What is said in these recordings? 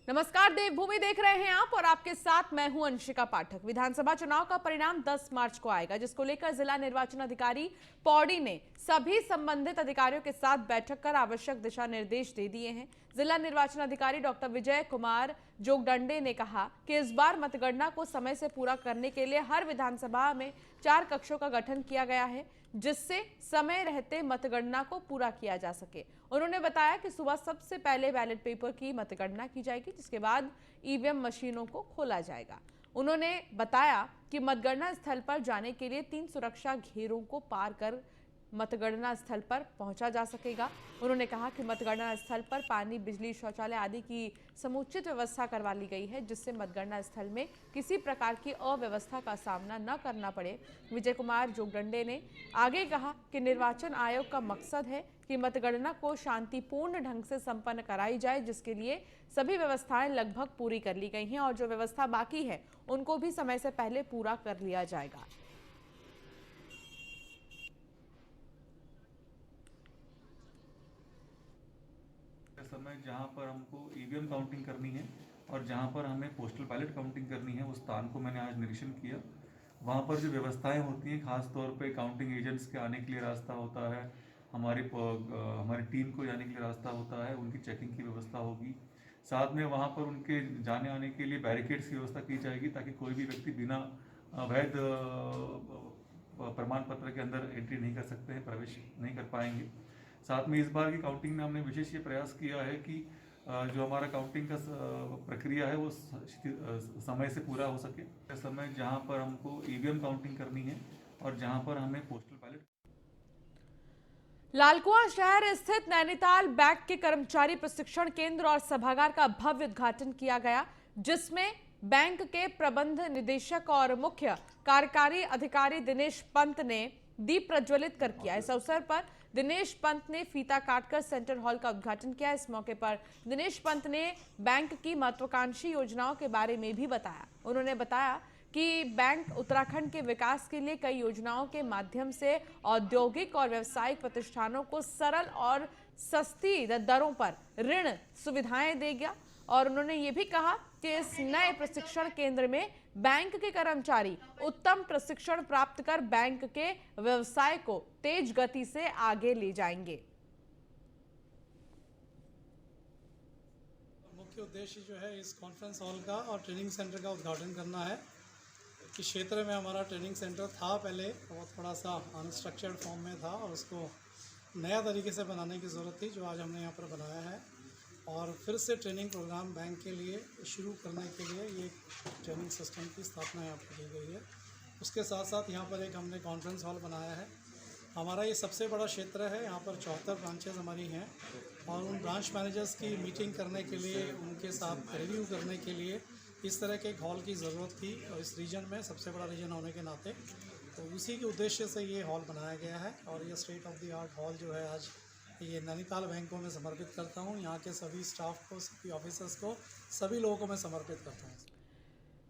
नमस्कार, देवभूमि देख रहे हैं आप और आपके साथ मैं हूं अंशिका पाठक। विधानसभा चुनाव का परिणाम 10 मार्च को आएगा, जिसको लेकर जिला निर्वाचन अधिकारी पौड़ी ने सभी संबंधित अधिकारियों के साथ बैठक कर आवश्यक दिशा निर्देश दे दिए हैं। जिला निर्वाचन अधिकारी डॉक्टर विजय कुमार जोगदंडे ने कहा कि इस बार मतगणना को समय से पूरा करने के लिए हर विधानसभा में 4 कक्षों का गठन किया गया है, जिससे समय रहते मतगणना को पूरा किया जा सके। उन्होंने बताया कि सुबह सबसे पहले बैलेट पेपर की मतगणना की जाएगी, जिसके बाद ईवीएम मशीनों को खोला जाएगा। उन्होंने बताया कि मतगणना स्थल पर जाने के लिए 3 सुरक्षा घेरों को पार कर मतगणना स्थल पर पहुंचा जा सकेगा। उन्होंने कहा कि मतगणना स्थल पर पानी, बिजली, शौचालय आदि की समुचित व्यवस्था करवा ली गई है, जिससे मतगणना स्थल में किसी प्रकार की अव्यवस्था का सामना न करना पड़े। विजय कुमार जोगदंडे ने आगे कहा कि निर्वाचन आयोग का मकसद है कि मतगणना को शांतिपूर्ण ढंग से संपन्न कराई जाए, जिसके लिए सभी व्यवस्थाएं लगभग पूरी कर ली गई हैं और जो व्यवस्था बाकी है उनको भी समय से पहले पूरा कर लिया जाएगा। समय जहां पर हमको ईवीएम काउंटिंग करनी है और जहां पर हमें पोस्टल बैलेट काउंटिंग करनी है, उस स्थान को मैंने आज निरीक्षण किया। वहां पर जो व्यवस्थाएं होती हैं, खास तौर पे काउंटिंग एजेंट्स के आने के लिए रास्ता होता है, हमारी टीम को जाने के लिए रास्ता होता है, उनकी चेकिंग की व्यवस्था होगी। साथ में वहां पर उनके जाने आने के लिए बैरिकेड्स की व्यवस्था की जाएगी, ताकि कोई भी व्यक्ति बिना अवैध प्रमाण पत्र के अंदर एंट्री नहीं कर सकते हैं, प्रवेश नहीं कर पाएंगे। साथ में इस बार की काउंटिंग में हमने विशेष ये प्रयास किया है कि जो हमारा काउंटिंग का प्रक्रिया है वो समय से पूरा हो सके। समय जहां पर हमको ईवीएम काउंटिंग करनी है और जहां पर हमें पोस्टल बैलेट। लालकुआं शहर स्थित नैनीताल बैंक के कर्मचारी प्रशिक्षण केंद्र और सभागार का भव्य उद्घाटन किया गया, जिसमें बैंक के प्रबंध निदेशक और मुख्य कार्यकारी अधिकारी दिनेश पंत ने दीप प्रज्वलित कर किया। इस अवसर पर दिनेश पंत ने फीता काटकर सेंटर हॉल का उद्घाटन किया। इस मौके पर दिनेश पंत ने बैंक की महत्वाकांक्षी योजनाओं के बारे में भी बताया। उन्होंने बताया कि बैंक उत्तराखंड के विकास के लिए कई योजनाओं के माध्यम से औद्योगिक और व्यावसायिक प्रतिष्ठानों को सरल और सस्ती दरों पर ऋण सुविधाएं देगा। और उन्होंने ये भी कहा कि इस नए प्रशिक्षण केंद्र में बैंक के कर्मचारी उत्तम प्रशिक्षण प्राप्त कर बैंक के व्यवसाय को तेज गति से आगे ले जाएंगे। मुख्य उद्देश्य जो है इस कॉन्फ्रेंस हॉल का और ट्रेनिंग सेंटर का उद्घाटन करना है। कि क्षेत्र में हमारा ट्रेनिंग सेंटर था पहले, वो थोड़ा सा अनस्ट्रक्चर्ड फॉर्म में था और उसको नया तरीके से बनाने की ज़रूरत थी, जो आज हमने यहाँ पर बनाया है। और फिर से ट्रेनिंग प्रोग्राम बैंक के लिए शुरू करने के लिए ये ट्रेनिंग सिस्टम की स्थापना यहाँ पर की गई है। उसके साथ साथ यहाँ पर एक हमने कॉन्फ्रेंस हॉल बनाया है। हमारा ये सबसे बड़ा क्षेत्र है, यहाँ पर 74 ब्रांचेज हमारी हैं और उन ब्रांच मैनेजर्स की मीटिंग करने के लिए, उनके साथ रिव्यू करने के लिए इस तरह के एक हॉल की ज़रूरत थी। और इस रीजन में सबसे बड़ा रीजन होने के नाते तो उसी के उद्देश्य से ये हॉल बनाया गया है। और ये state of the art hall जो है आज ये नैनीताल बैंक को मैं समर्पित करता हूँ। यहाँ के सभी स्टाफ को, सभी ऑफिसर्स को, सभी लोगों को मैं समर्पित करता हूँ।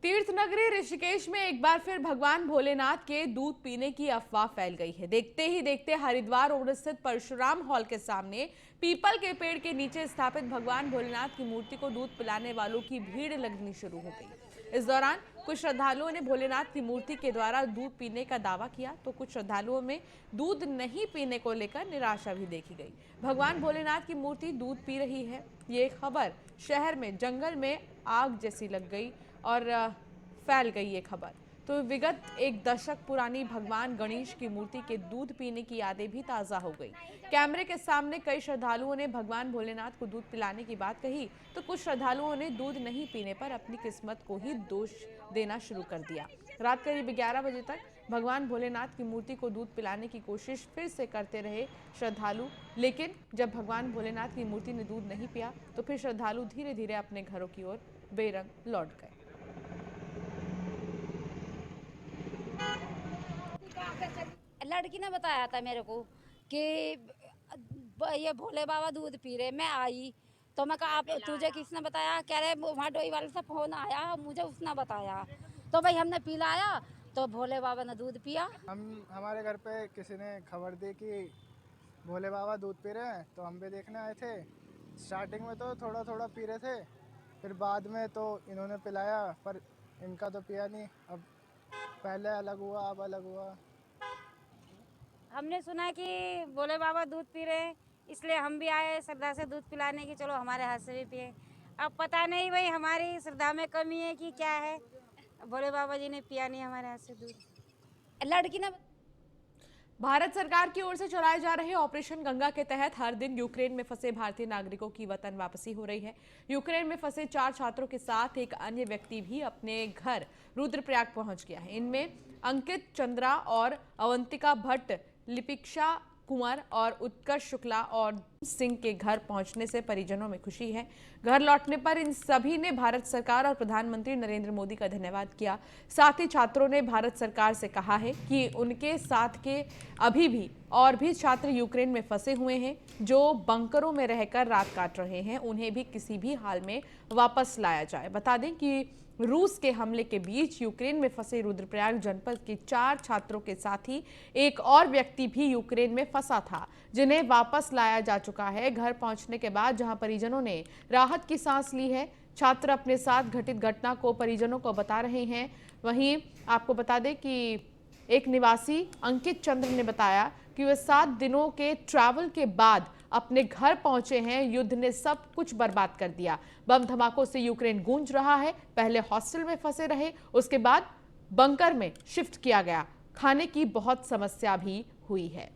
तीर्थ नगरी ऋषिकेश में एक बार फिर भगवान भोलेनाथ के दूध पीने की अफवाह फैल गई है। देखते ही देखते हरिद्वार रोड स्थित परशुराम हॉल के सामने पीपल के पेड़ के नीचे स्थापित भगवान भोलेनाथ की मूर्ति को दूध पिलाने वालों की भीड़ लगनी शुरू हो गई। इस दौरान कुछ श्रद्धालुओं ने भोलेनाथ की मूर्ति के द्वारा दूध पीने का दावा किया, तो कुछ श्रद्धालुओं में दूध नहीं पीने को लेकर निराशा भी देखी गई। भगवान भोलेनाथ की मूर्ति दूध पी रही है, ये खबर शहर में जंगल में आग जैसी लग गई और फैल गई ये खबर। तो विगत एक दशक पुरानी भगवान गणेश की मूर्ति के दूध पीने की यादें भी ताज़ा हो गई। कैमरे के सामने कई श्रद्धालुओं ने भगवान भोलेनाथ को दूध पिलाने की बात कही, तो कुछ श्रद्धालुओं ने दूध नहीं पीने पर अपनी किस्मत को ही दोष देना शुरू कर दिया। रात करीब 11 बजे तक भगवान भोलेनाथ की मूर्ति को दूध पिलाने की कोशिश फिर से करते रहे श्रद्धालु, लेकिन जब भगवान भोलेनाथ की मूर्ति ने दूध नहीं पिया तो फिर श्रद्धालु धीरे धीरे अपने घरों की ओर बेरंग लौट गए। लड़की ने बताया था मेरे को कि ये भोले बाबा दूध पी रहे। मैं आई तो मैं कहा आप तुझे किसने बताया? कह रहे वहाँ डोई वाले से फ़ोन आया, मुझे उसने बताया। तो भाई हमने पिलाया तो भोले बाबा ने दूध पिया। हमारे घर पे किसी ने खबर दी कि भोले बाबा दूध पी रहे हैं, तो हम भी देखने आए थे। स्टार्टिंग में तो थोड़ा थोड़ा पी रहे थे, फिर बाद में तो इन्होंने पिलाया, पर इनका तो पिया नहीं। अब पहले अलग हुआ, अब अलग हुआ। हमने सुना कि भोले बाबा दूध पी रहे हैं, इसलिए हम भी आए श्रद्धा से दूध पिलाने की, चलो हमारे हाथ से भी पिए। अब पता नहीं भाई हमारी श्रद्धा में कमी है कि क्या है, भोले बाबा जी ने पिया नहीं हमारे हाथ से दूध। लड़की ने भारत सरकार की ओर से चलाए जा रहे ऑपरेशन गंगा के तहत हर दिन यूक्रेन में फंसे भारतीय नागरिकों की वतन वापसी हो रही है। यूक्रेन में फंसे 4 छात्रों के साथ एक अन्य व्यक्ति भी अपने घर रुद्रप्रयाग पहुंच गया है। इनमें अंकित चंद्रा और अवंतिका भट्ट, लिपिक्षा कुंवर और उत्कर्ष शुक्ला और सिंह के घर पहुंचने से परिजनों में खुशी है। घर लौटने पर इन सभी ने भारत सरकार और प्रधानमंत्री नरेंद्र मोदी का धन्यवाद किया। साथ ही छात्रों ने भारत सरकार से कहा है कि उनके साथ के अभी भी और भी छात्र यूक्रेन में फंसे हुए हैं, जो बंकरों में रहकर रात काट रहे हैं, उन्हें भी किसी भी हाल में वापस लाया जाए। बता दें कि रूस के हमले के बीच यूक्रेन में फंसे रुद्रप्रयाग जनपद के 4 छात्रों के साथ ही एक और व्यक्ति भी यूक्रेन में फंसा था, जिन्हें वापस लाया जा चुका है। घर पहुंचने के बाद जहां परिजनों ने राहत की सांस ली है, छात्र अपने साथ घटित घटना को परिजनों को बता रहे हैं। वहीं आपको बता दें कि एक निवासी अंकित चंद्र ने बताया कि वे 7 दिनों के ट्रैवल के बाद अपने घर पहुंचे हैं। युद्ध ने सब कुछ बर्बाद कर दिया। बम धमाकों से यूक्रेन गूंज रहा है। पहले हॉस्टल में फंसे रहे, उसके बाद बंकर में शिफ्ट किया गया। खाने की बहुत समस्या भी हुई है।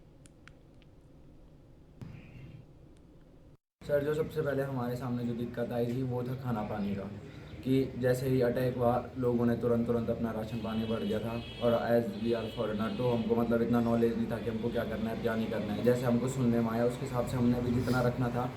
सर, जो सबसे पहले हमारे सामने जो दिक्कत आई थी वो था खाना पानी का, कि जैसे ही अटैक हुआ लोगों ने तुरंत अपना राशन पानी भर दिया था। और एज वी आर फॉरेनर तो हमको मतलब इतना नॉलेज नहीं था कि हमको क्या करना है क्या नहीं करना है। जैसे हमको सुनने में आया उसके हिसाब से हमने भी जितना रखना था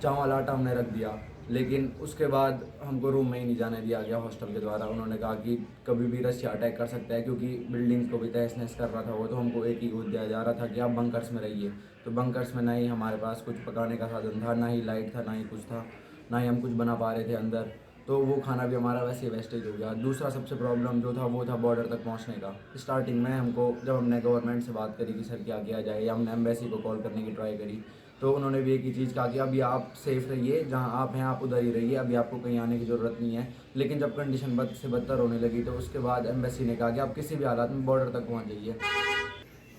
चावल आटा हमने रख दिया। लेकिन उसके बाद हमको रूम में ही नहीं जाने दिया गया हॉस्टल के द्वारा। उन्होंने कहा कि कभी भी रशिया अटैक कर सकता है, क्योंकि बिल्डिंग्स को भी तहस नहस कर रहा था वो। तो हमको एक ही गोद दिया जा रहा था कि आप बंकर्स में रहिए। तो बंकर्स में ना ही हमारे पास कुछ पकाने का साधन था, ना ही लाइट था, ना ही कुछ था, ना ही हम कुछ बना पा रहे थे अंदर। तो वो खाना भी हमारा वैसे वेस्टेज हो गया। दूसरा सबसे प्रॉब्लम जो था वो था बॉर्डर तक पहुंचने का। स्टार्टिंग में हमको जब हमने गवर्नमेंट से बात करी कि सर क्या किया जाए, या हमने एम्बेसी को कॉल करने की ट्राई करी, तो उन्होंने भी एक ही चीज़ कहा कि अभी आप सेफ़ रहिए, जहां आप हैं आप उधर ही रहिए, अभी आपको कहीं आने की ज़रूरत नहीं है। लेकिन जब कंडीशन बद से बदतर होने लगी तो उसके बाद एम्बेसी ने कहा कि आप किसी भी हालात में बॉर्डर तक पहुँच जाइए।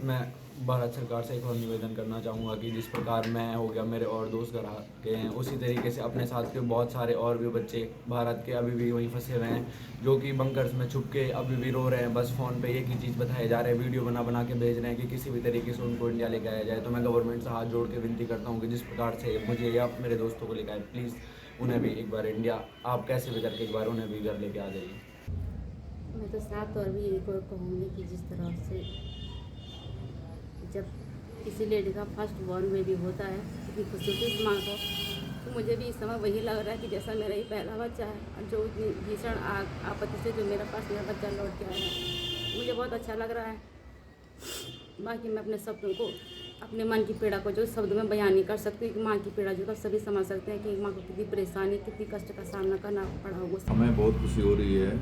मैं भारत सरकार से एक और निवेदन करना चाहूँगा कि जिस प्रकार मैं हो गया, मेरे और दोस्त घर आ गए हैं, उसी तरीके से अपने साथ के बहुत सारे और भी बच्चे भारत के अभी भी वहीं फंसे हुए हैं, जो कि बंकर्स में छुप के अभी भी रो रहे हैं। बस फ़ोन पे एक ही चीज़ बताए जा रहे हैं, वीडियो बना के भेज रहे हैं कि किसी भी तरीके से उनको इंडिया लेके आया जाए। तो मैं गवर्नमेंट से हाथ जोड़ के विनती करता हूँ कि जिस प्रकार से मुझे या मेरे दोस्तों को लेकर आए, प्लीज़ उन्हें भी एक बार इंडिया, आप कैसे भी करके एक बार उन्हें भी घर लेके आ जाइए। मैं तो साथ और भी एक और कहूँगी कि जिस तरह से जब किसी लेडी का फर्स्ट बॉर्न बेबी होता है, इतनी खुशी होती है माँ को, तो मुझे भी इस समय वही लग रहा है कि जैसा मेरा ही पहला बच्चा है। और जो इतनी भीषण आपत्ति से जो मेरे पास मेरा बच्चा लौट के आया है, मुझे बहुत अच्छा लग रहा है। बाकी मैं अपने शब्दों को, अपने मन की पीड़ा को जो शब्द में बयान नहीं कर सकती, कि माँ की पीड़ा जो सभी समझ सकते हैं कि माँ को कितनी परेशानी, कितनी कष्ट का सामना करना पड़ा होगा। हमें बहुत खुशी हो रही है।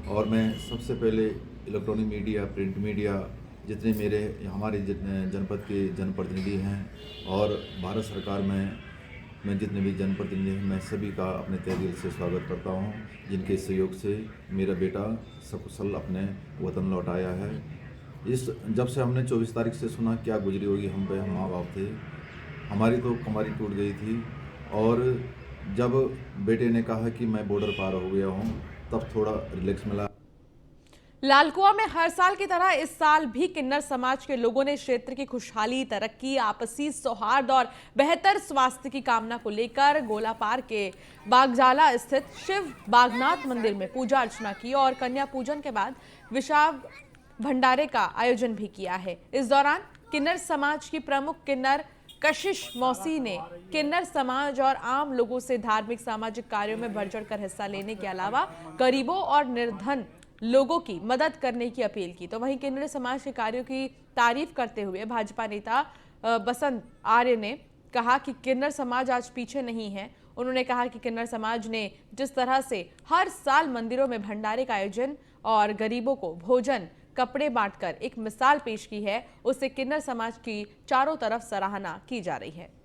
और मैं सबसे पहले इलेक्ट्रॉनिक मीडिया, प्रिंट मीडिया, जितने हमारे जितने जनपद के जनप्रतिनिधि हैं और भारत सरकार में मैं जितने भी जनप्रतिनिधि हैं, मैं सभी का अपने तहे दिल से स्वागत करता हूं, जिनके सहयोग से मेरा बेटा सकुशल अपने वतन लौट आया है। जब से हमने 24 तारीख से सुना क्या गुजरी होगी हम पे, हम माँ बाप थे, हमारी तो कमरी टूट गई थी। और जब बेटे ने कहा कि मैं बॉर्डर पार हो गया हूँ, तब थोड़ा रिलैक्स मिला। लालकुआं में हर साल की तरह इस साल भी किन्नर समाज के लोगों ने क्षेत्र की खुशहाली, तरक्की, आपसी सौहार्द और बेहतर स्वास्थ्य की कामना को लेकर गोलापार के बागजाला स्थित शिव बागनाथ मंदिर में पूजा अर्चना की और कन्या पूजन के बाद विशाल भंडारे का आयोजन भी किया है। इस दौरान किन्नर समाज की प्रमुख किन्नर कशिश मौसी ने किन्नर समाज और आम लोगों से धार्मिक सामाजिक कार्यों में बढ़ चढ़कर हिस्सा लेने के अलावा गरीबों और निर्धन लोगों की मदद करने की अपील की। तो वहीं किन्नर समाज के कार्यों की तारीफ करते हुए भाजपा नेता बसंत आर्य ने कहा कि किन्नर समाज आज पीछे नहीं है। उन्होंने कहा कि किन्नर समाज ने जिस तरह से हर साल मंदिरों में भंडारे का आयोजन और गरीबों को भोजन, कपड़े बांटकर एक मिसाल पेश की है, उससे किन्नर समाज की चारों तरफ सराहना की जा रही है।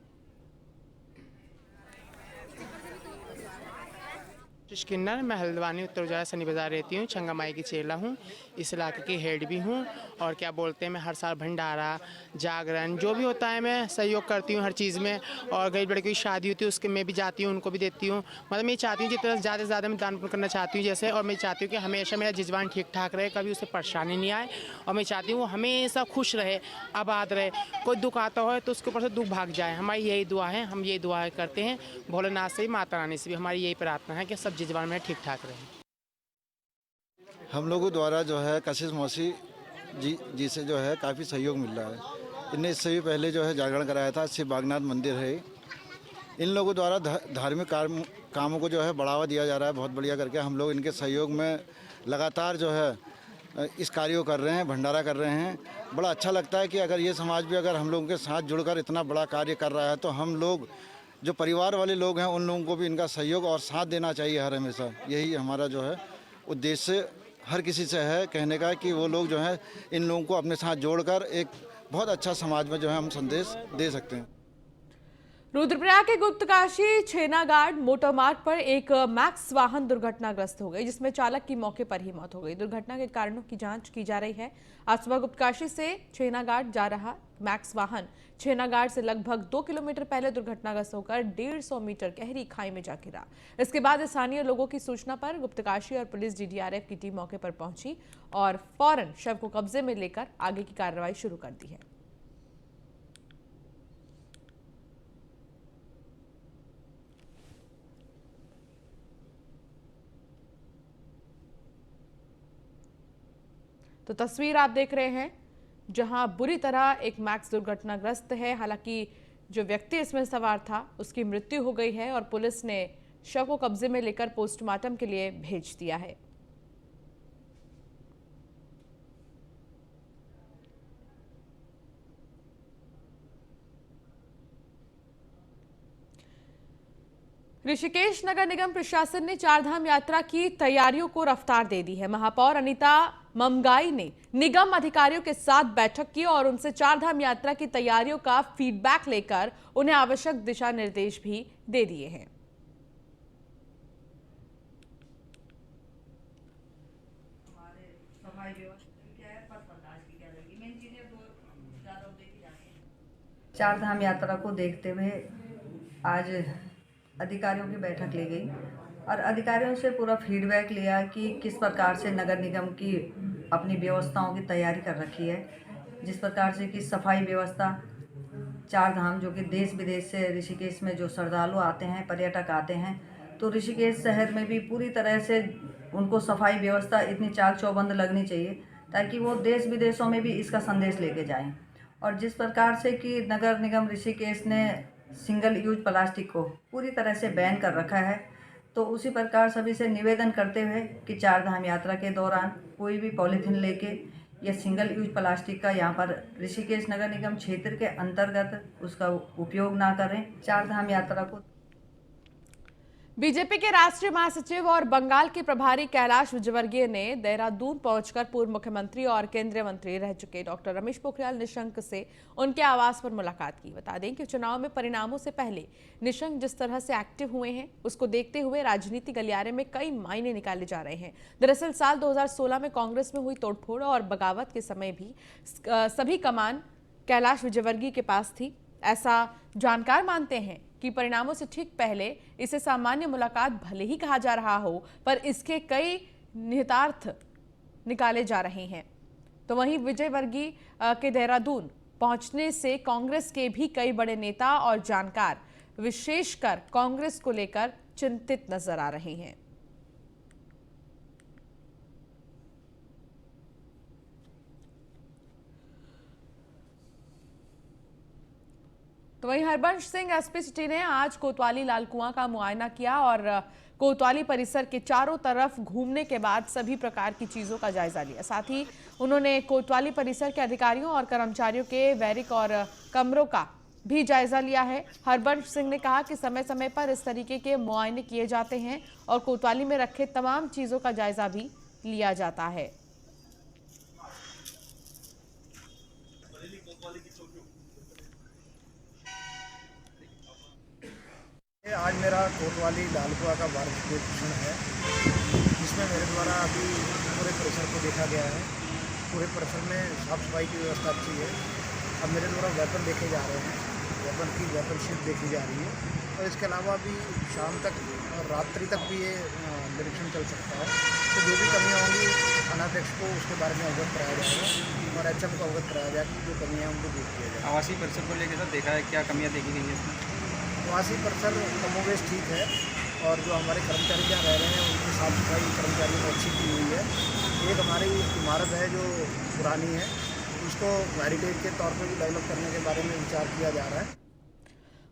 ब्रिटिश किन्नर, मैं हल्द्वानी उत्तर उजाला सनी बाज़ार रहती हूँ। छंगा माई की चेला हूँ, इस इलाके की हेड भी हूँ। और क्या बोलते हैं, मैं हर साल भंडारा, जागरण जो भी होता है मैं सहयोग करती हूँ हर चीज़ में। और गरीब लड़की की शादी होती है उसके मैं भी जाती हूँ, उनको भी देती हूँ। मतलब मैं चाहती हूँ जितना ज़्यादा से ज़्यादा मैं दान पुण्य करना चाहती हूँ जैसे। और मैं चाहती हूँ कि हमेशा मेरा जजमान ठीक ठाक रहे, कभी उसे परेशानी नहीं आए। और मैं चाहती हूँ वो हमेशा खुश रहे, आबाद रहे। कोई दुख आता हो तो उसके ऊपर से दुख भाग जाए। हमारी यही दुआ है, हम यही दुआ करते हैं भोलेनाथ से भी, माता रानी से भी। हमारी यही प्रार्थना है कि सब जजमान में ठीक ठाक रहे। हम लोगों द्वारा जो है कशिश मौसी जी से जो है काफ़ी सहयोग मिल रहा है। इनने इससे भी पहले जो है जागरण कराया था, शिव बागनाथ मंदिर है। इन लोगों द्वारा धार्मिक कामों को जो है बढ़ावा दिया जा रहा है बहुत बढ़िया करके। हम लोग इनके सहयोग में लगातार जो है इस कार्य को कर रहे हैं, भंडारा कर रहे हैं। बड़ा अच्छा लगता है कि अगर ये समाज भी अगर हम लोगों के साथ जुड़कर इतना बड़ा कार्य कर रहा है तो हम लोग जो परिवार वाले लोग हैं उन लोगों को भी इनका सहयोग और साथ देना चाहिए हर हमेशा। यही हमारा जो है उद्देश्य हर किसी से है कहने का कि वो लोग जो है इन लोगों को अपने साथ जोड़कर एक बहुत अच्छा समाज में जो है हम संदेश दे सकते हैं। रुद्रप्रयाग के गुप्तकाशी छेनागाड़ मोटर मार्ग पर एक मैक्स वाहन दुर्घटनाग्रस्त हो गई, जिसमें चालक की मौके पर ही मौत हो गई। दुर्घटना के कारणों की जांच की जा रही है। आज सुबह गुप्तकाशी से छेनागाड़ जा रहा मैक्स वाहन छेनागाड़ से लगभग 2 किलोमीटर पहले दुर्घटनाग्रस्त होकर 150 मीटर गहरी खाई में जा गिरा। इसके बाद स्थानीय लोगों की सूचना पर गुप्तकाशी और पुलिस DDRF की टीम मौके पर पहुंची और फौरन शव को कब्जे में लेकर आगे की कार्रवाई शुरू कर दी है। तो तस्वीर आप देख रहे हैं जहां बुरी तरह एक मैक्स दुर्घटनाग्रस्त है। हालांकि जो व्यक्ति इसमें सवार था उसकी मृत्यु हो गई है और पुलिस ने शव को कब्जे में लेकर पोस्टमार्टम के लिए भेज दिया है। ऋषिकेश नगर निगम प्रशासन ने चारधाम यात्रा की तैयारियों को रफ्तार दे दी है। महापौर अनीता ममगाई ने निगम अधिकारियों के साथ बैठक की और उनसे चारधाम यात्रा की तैयारियों का फीडबैक लेकर उन्हें आवश्यक दिशा निर्देश भी दे दिए हैं। चारधाम यात्रा को देखते हुए आज अधिकारियों की बैठक ली गई और अधिकारियों से पूरा फीडबैक लिया कि किस प्रकार से नगर निगम की अपनी व्यवस्थाओं की तैयारी कर रखी है। जिस प्रकार से कि सफाई व्यवस्था, चारधाम जो कि देश विदेश से ऋषिकेश में जो श्रद्धालु आते हैं, पर्यटक आते हैं, तो ऋषिकेश शहर में भी पूरी तरह से उनको सफाई व्यवस्था इतनी चाक चौबंद लगनी चाहिए ताकि वो देश विदेशों में भी इसका संदेश लेके जाएं। और जिस प्रकार से कि नगर निगम ऋषिकेश ने सिंगल यूज प्लास्टिक को पूरी तरह से बैन कर रखा है, तो उसी प्रकार सभी से निवेदन करते हुए कि चारधाम यात्रा के दौरान कोई भी पॉलीथीन लेके या सिंगल यूज प्लास्टिक का यहाँ पर ऋषिकेश नगर निगम क्षेत्र के अंतर्गत उसका उपयोग ना करें। चारधाम यात्रा को बीजेपी के राष्ट्रीय महासचिव और बंगाल के प्रभारी कैलाश विजयवर्गीय ने देहरादून पहुंचकर पूर्व मुख्यमंत्री और केंद्रीय मंत्री रह चुके डॉक्टर रमेश पोखरियाल निशंक से उनके आवास पर मुलाकात की। बता दें कि चुनाव में परिणामों से पहले निशंक जिस तरह से एक्टिव हुए हैं उसको देखते हुए राजनीति गलियारे में कई मायने निकाले जा रहे हैं। दरअसल साल 2016 में कांग्रेस में हुई तोड़फोड़ और बगावत के समय भी सभी कमान कैलाश विजयवर्गीय के पास थी। ऐसा जानकार मानते हैं कि परिणामों से ठीक पहले इसे सामान्य मुलाकात भले ही कहा जा रहा हो, पर इसके कई निहितार्थ निकाले जा रहे हैं। तो वहीं विजयवर्गीय के देहरादून पहुंचने से कांग्रेस के भी कई बड़े नेता और जानकार विशेषकर कांग्रेस को लेकर चिंतित नजर आ रहे हैं। तो वहीं हरबंश सिंह एसपी सिटी ने आज कोतवाली लाल कुआं का मुआयना किया और कोतवाली परिसर के चारों तरफ घूमने के बाद सभी प्रकार की चीजों का जायजा लिया। साथ ही उन्होंने कोतवाली परिसर के अधिकारियों और कर्मचारियों के बैरिक और कमरों का भी जायजा लिया है। हरबंश सिंह ने कहा कि समय समय पर इस तरीके के मुआयने किए जाते हैं और कोतवाली में रखे तमाम चीजों का जायजा भी लिया जाता है। आज मेरा कोतवाली लालकुआ का भारत प्रशिक्षण है, जिसमें मेरे द्वारा अभी पूरे परिसर को देखा गया है। पूरे परिसर में साफ सफाई की व्यवस्था अच्छी है। अब मेरे द्वारा वेपन देखे जा रहे हैं, वेपनशिप देखी जा रही है, और इसके अलावा भी शाम तक और रात्रि तक भी ये निरीक्षण चल सकता है। तो जो भी कमियाँ होंगी थानाध्यक्ष को उसके बारे में अवगत कराया जाएगा और HM को अवगत कराया जाएगा कि जो कमियाँ हैं उनको दूर किया जाएगा। आवासीय परिसर को लेकर सर देखा है, क्या कमियाँ देखी गई हैं इसमें? आवासीय परिसर कमोवेश ठीक है, और जो हमारे कर्मचारी जहाँ रह रहे हैं उनकी साफ सफाई कर्मचारियों ने अच्छी की हुई है। एक हमारी इमारत है जो पुरानी है, उसको हेरिटेज के तौर पर भी डेवलप करने के बारे में विचार किया जा रहा है।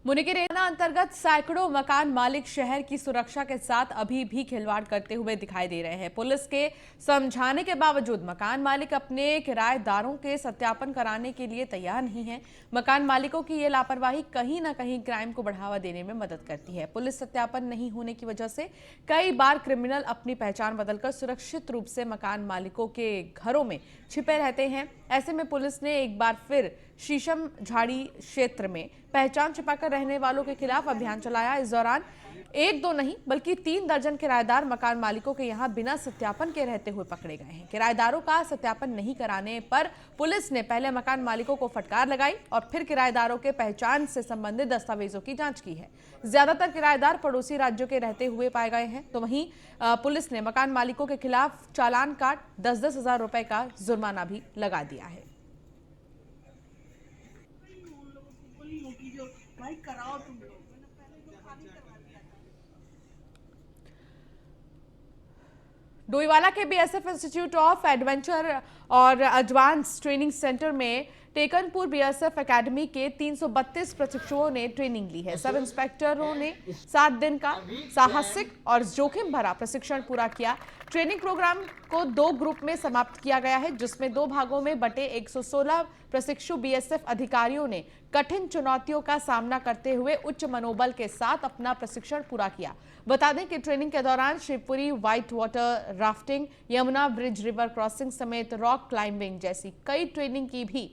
मुनिकीरेना अंतर्गत सैकड़ों मकान मालिक शहर की सुरक्षा के साथ अभी भी खिलवाड़ करते हुए दिखाई दे रहे हैं। पुलिस के समझाने के बावजूद मकान मालिक अपने किराएदारों के सत्यापन कराने के लिए तैयार नहीं हैं। मकान मालिकों की ये लापरवाही कहीं ना कहीं क्राइम को बढ़ावा देने में मदद करती है। पुलिस सत्यापन नहीं होने की वजह से कई बार क्रिमिनल अपनी पहचान बदलकर सुरक्षित रूप से मकान मालिकों के घरों में छिपे रहते हैं। ऐसे में पुलिस ने एक बार फिर शीशम झाड़ी क्षेत्र में पहचान छिपाकर रहने वालों के खिलाफ अभियान चलाया। इस दौरान एक दो नहीं बल्कि 3 दर्जन किराएदार मकान मालिकों के यहां बिना सत्यापन के रहते हुए पकड़े गए हैं। किराएदारों का सत्यापन नहीं कराने पर पुलिस ने पहले मकान मालिकों को फटकार लगाई और फिर किराएदारों के पहचान से संबंधित दस्तावेजों की जांच की है। ज्यादातर किराएदार पड़ोसी राज्यों के रहते हुए पाए गए हैं, तो वहीं पुलिस ने मकान मालिकों के खिलाफ चालान काट 10-10 हजार रुपए का जुर्माना भी लगा दिया है। डोईवाला के बीएसएफ इंस्टीट्यूट ऑफ एडवेंचर और एडवांस ट्रेनिंग सेंटर में टेकनपुर बीएसएफ एकेडमी के 332 प्रशिक्षुओं ने ट्रेनिंग ली है। सब इंस्पेक्टरों ने 7 दिन का साहसिक और जोखिम भरा प्रशिक्षण पूरा किया। ट्रेनिंग प्रोग्राम को 2 ग्रुप में समाप्त किया गया है, जिसमें 2 भागों में बटे 116 प्रशिक्षु बीएसएफ अधिकारियों ने कठिन चुनौतियों का सामना करते हुए उच्च मनोबल के साथ अपना प्रशिक्षण पूरा किया। बता दें कि ट्रेनिंग के दौरान Shivpuri white water rafting, Yamuna bridge river crossing समेत रॉक क्लाइंबिंग जैसी कई ट्रेनिंग की भी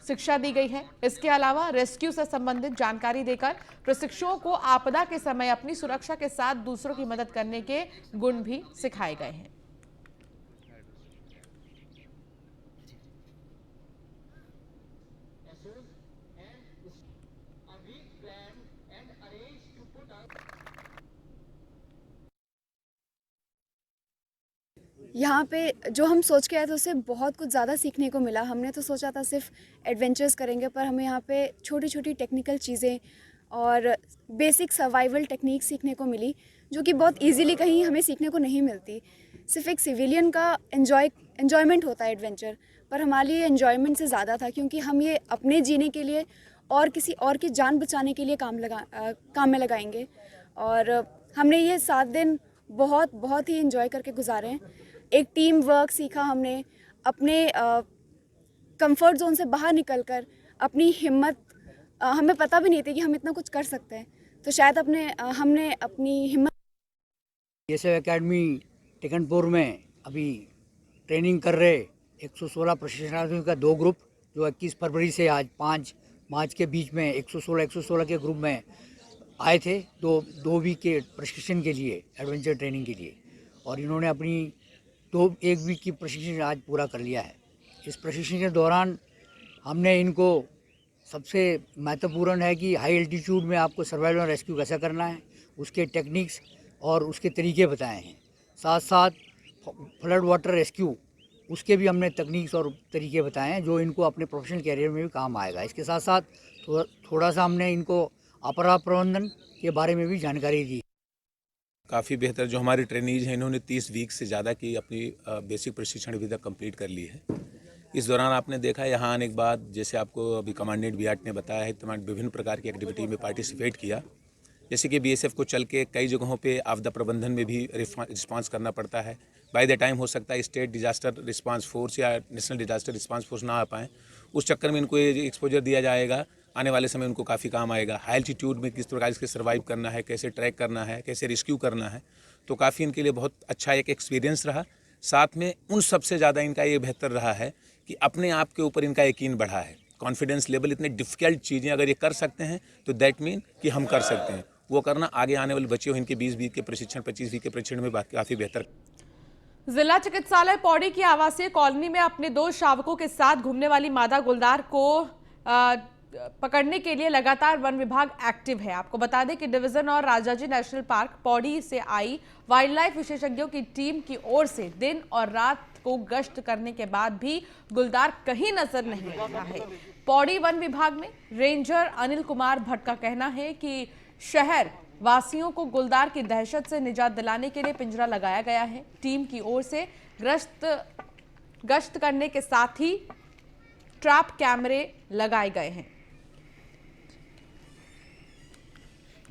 शिक्षा दी गई है। इसके अलावा रेस्क्यू से संबंधित जानकारी देकर प्रशिक्षुओं को आपदा के समय अपनी सुरक्षा के साथ दूसरों की मदद करने के गुण भी सिखाए गए हैं। यहाँ पे जो हम सोच के आए थे उससे बहुत कुछ ज़्यादा सीखने को मिला। हमने तो सोचा था सिर्फ एडवेंचर्स करेंगे, पर हमें यहाँ पे छोटी छोटी टेक्निकल चीज़ें और बेसिक सर्वाइवल टेक्निक सीखने को मिली, जो कि बहुत इजीली कहीं हमें सीखने को नहीं मिलती। सिर्फ एक सिविलियन का एन्जॉयमेंट होता है एडवेंचर, पर हमारे लिए एन्जॉयमेंट से ज़्यादा था, क्योंकि हम ये अपने जीने के लिए और किसी और की जान बचाने के लिए काम में लगाएंगे। और हमने ये 7 दिन बहुत ही एंजॉय करके गुजारे हैं। एक टीम वर्क सीखा हमने, अपने कंफर्ट जोन से बाहर निकलकर अपनी हिम्मत, हमें पता भी नहीं थी कि हम इतना कुछ कर सकते हैं, तो शायद हमने अपनी हिम्मत। बीएसएफ एकेडमी टेकनपुर में अभी ट्रेनिंग कर रहे 116 प्रशिक्षणार्थियों का 2 ग्रुप, जो 21 फरवरी से आज 5 मार्च के बीच में 116 के ग्रुप में आए थे 2 वीक के प्रशिक्षण के लिए, एडवेंचर ट्रेनिंग के लिए। और इन्होंने अपनी 1 वीक की प्रशिक्षण आज पूरा कर लिया है। इस प्रशिक्षण के दौरान हमने इनको, सबसे महत्वपूर्ण है कि हाई एल्टीट्यूड में आपको सर्वाइवल और रेस्क्यू कैसा करना है, उसके टेक्निक्स और उसके तरीके बताए हैं। साथ साथ फ्लड वाटर रेस्क्यू, उसके भी हमने तकनीक्स और तरीके बताए हैं, जो इनको अपने प्रोफेशनल कैरियर में भी काम आएगा। इसके साथ साथ थोड़ा सा हमने इनको आपदा प्रबंधन के बारे में भी जानकारी दी। काफ़ी बेहतर जो हमारे ट्रेनीज हैं, इन्होंने 30 वीक से ज़्यादा की अपनी बेसिक प्रशिक्षण अभी तक कंप्लीट कर ली है। इस दौरान आपने देखा यहाँ आने के बाद, जैसे आपको अभी कमांडेंट बियाट ने बताया है, तमाम विभिन्न प्रकार की एक्टिविटी में पार्टिसिपेट किया। जैसे कि बीएसएफ को चल के कई जगहों पे आपदा प्रबंधन में भी रिस्पांस करना पड़ता है। बाय द टाइम हो सकता है स्टेट डिजास्टर रिस्पांस फोर्स या नेशनल डिजास्टर रिस्पांस फोर्स ना आ पाएँ, उस चक्कर में इनको ये एक्सपोजर दिया जाएगा। आने वाले समय उनको काफ़ी काम आएगा। हाई एल्टीट्यूड में किस प्रकार से सर्वाइव करना है, कैसे ट्रैक करना है, कैसे रेस्क्यू करना है, तो काफ़ी इनके लिए बहुत अच्छा एक एक्सपीरियंस रहा। साथ में उन सबसे ज़्यादा इनका ये बेहतर रहा है कि अपने आप के ऊपर इनका यकीन बढ़ा है, कॉन्फिडेंस लेवल, इतने डिफ़िकल्ट चीज़ें अगर ये कर सकते हैं तो दैट मीन कि हम कर सकते हैं। वो करना आगे आने वाले बच्चे हो, इनके 20 वीक के प्रशिक्षण, 25 वीक के प्रशिक्षण में काफ़ी बेहतर। जिला चिकित्सालय पौड़ी की आवासीय कॉलोनी में अपने 2 शावकों के साथ घूमने वाली मादा गुलदार को पकड़ने के लिए लगातार वन विभाग एक्टिव है। आपको बता दें कि डिवीजन और राजाजी नेशनल पार्क पौड़ी से आई वाइल्ड लाइफ विशेषज्ञों की टीम की ओर से दिन और रात को गश्त करने के बाद भी गुलदार कहीं नजर नहीं आता है। पौड़ी वन विभाग में रेंजर अनिल कुमार भट्ट का कहना है कि शहर वासियों को गुलदार की दहशत से निजात दिलाने के लिए पिंजरा लगाया गया है। टीम की ओर से गश्त करने के साथ ही ट्रैप कैमरे लगाए गए हैं।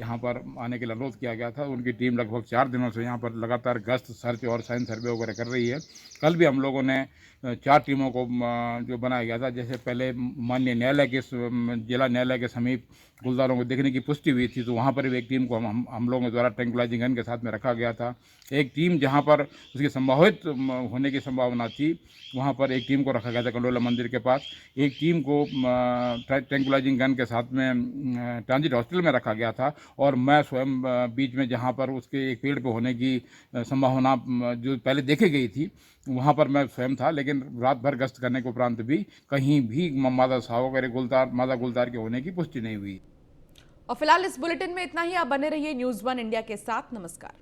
यहाँ पर आने के लिए अनुरोध किया गया था। उनकी टीम लगभग 4 दिनों से यहाँ पर लगातार गश्त, सर्च और साइंस सर्वे वगैरह कर रही है। कल भी हम लोगों ने 4 टीमों को जो बनाया गया था, जैसे पहले माननीय न्यायालय के जिला न्यायालय के समीप गुलदारों को देखने की पुष्टि हुई थी, तो वहाँ पर भी एक टीम को हम लोगों द्वारा ट्रैंकुलाइजिंग गन के साथ में रखा गया था। एक टीम जहाँ पर उसकी संभावित होने की संभावना थी, वहाँ पर एक टीम को रखा गया था कंडोला मंदिर के पास। एक टीम को ट्रैंकुलाइजिंग गन के साथ में ट्रांजिट हॉस्पिटल में रखा गया था, और मैं स्वयं बीच में जहाँ पर उसके एक पेड़ पे होने की संभावना जो पहले देखी गई थी, वहाँ पर मैं स्वयं था। लेकिन रात भर गश्त करने के उपरांत भी कहीं भी मादा शावक मादा गुलदार के होने की पुष्टि नहीं हुई। और फिलहाल इस बुलेटिन में इतना ही। आप बने रहिए न्यूज़ 1 इंडिया के साथ। नमस्कार।